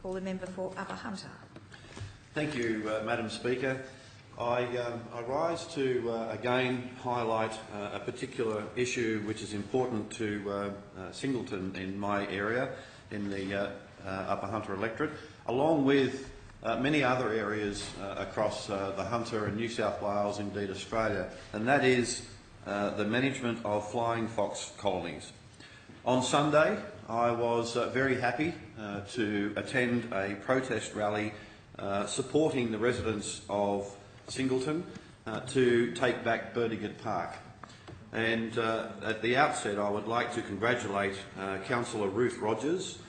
Call the member for Upper Hunter. Thank you, Madam Speaker. I rise to again highlight a particular issue which is important to Singleton in my area, in the Upper Hunter electorate, along with many other areas across the Hunter and New South Wales, indeed Australia, and that is the management of flying fox colonies. On Sunday, I was very happy to attend a protest rally supporting the residents of Singleton to take back Burdekin Park. And at the outset, I would like to congratulate Councillor Ruth Rogers,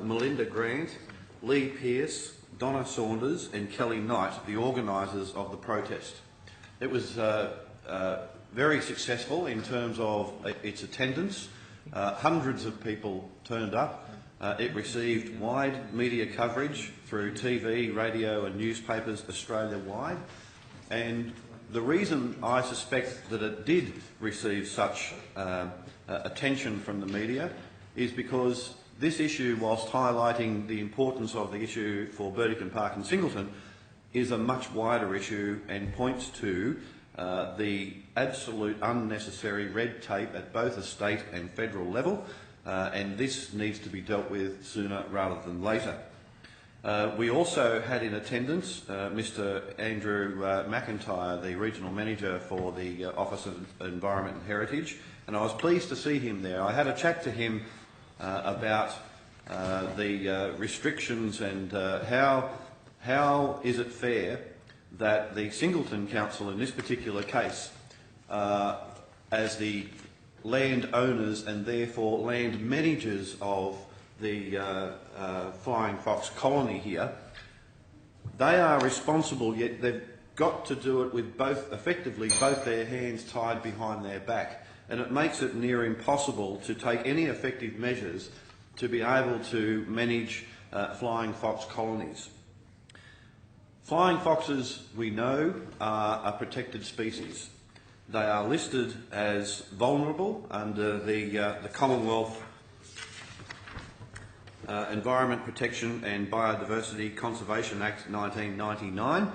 Melinda Grant, Lee Pearce, Donna Saunders and Kelly Knight, the organisers of the protest. It was very successful in terms of its attendance. Hundreds of people turned up. It received wide media coverage through TV, radio and newspapers Australia-wide. And the reason I suspect that it did receive such attention from the media is because this issue, whilst highlighting the importance of the issue for Burdekin Park and Singleton, is a much wider issue and points to the absolute unnecessary red tape at both a state and federal level, and this needs to be dealt with sooner rather than later. We also had in attendance Mr Andrew McIntyre, the Regional Manager for the Office of Environment and Heritage, and I was pleased to see him there. I had a chat to him about the restrictions and how is it fair that the Singleton Council in this particular case, as the land owners and therefore land managers of the flying fox colony here, they are responsible, yet they've got to do it with effectively both their hands tied behind their back, and it makes it near impossible to take any effective measures to be able to manage flying fox colonies. Flying foxes, we know, are a protected species. They are listed as vulnerable under the Commonwealth Environment Protection and Biodiversity Conservation Act 1999,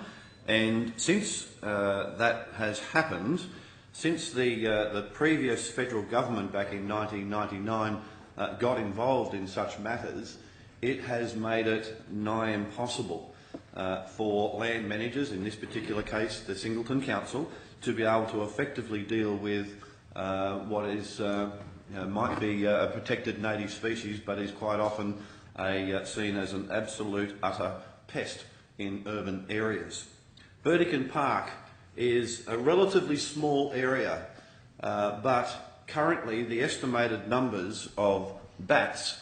and since that has happened, since the previous federal government back in 1999 got involved in such matters, it has made it nigh impossible for land managers, in this particular case the Singleton Council, to be able to effectively deal with what is might be a protected native species, but is quite often seen as an absolute utter pest in urban areas. Burdekin Park is a relatively small area, but currently the estimated numbers of bats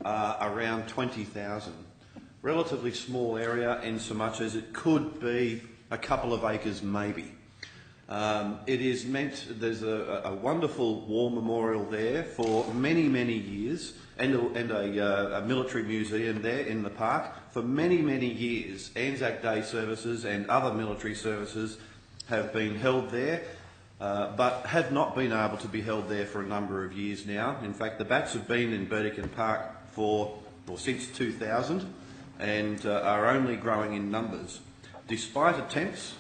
are around 20,000. Relatively small area in so much as it could be a couple of acres maybe. It is meant, there's a wonderful war memorial there for many, many years, and a military museum there in the park. For many, many years, Anzac Day services and other military services have been held there, but have not been able to be held there for a number of years now. In fact, the bats have been in Burdekin Park since 2000 and are only growing in numbers. Despite attempts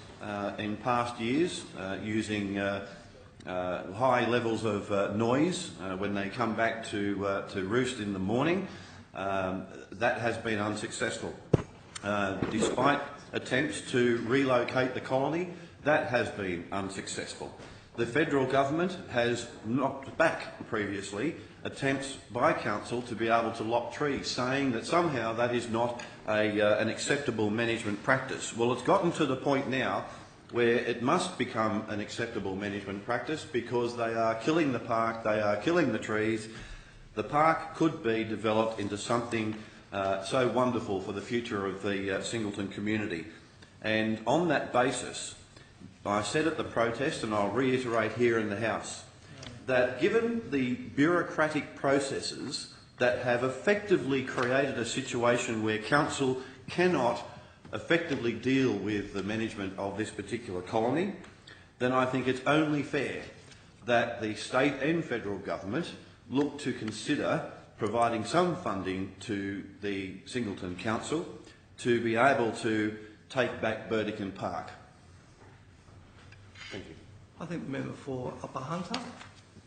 in past years using high levels of noise when they come back to roost in the morning, that has been unsuccessful. Despite attempts to relocate the colony, that has been unsuccessful. The federal government has knocked back previously attempts by council to be able to lock trees, saying that somehow that is not an acceptable management practice. Well, it's gotten to the point now where it must become an acceptable management practice because they are killing the park, they are killing the trees. The park could be developed into something so wonderful for the future of the Singleton community. And on that basis, I said at the protest, and I'll reiterate here in the House, that given the bureaucratic processes that have effectively created a situation where council cannot effectively deal with the management of this particular colony, then I think it's only fair that the state and federal government look to consider providing some funding to the Singleton Council to be able to take back Burdekin Park. Thank you. I think the member for Upper Hunter.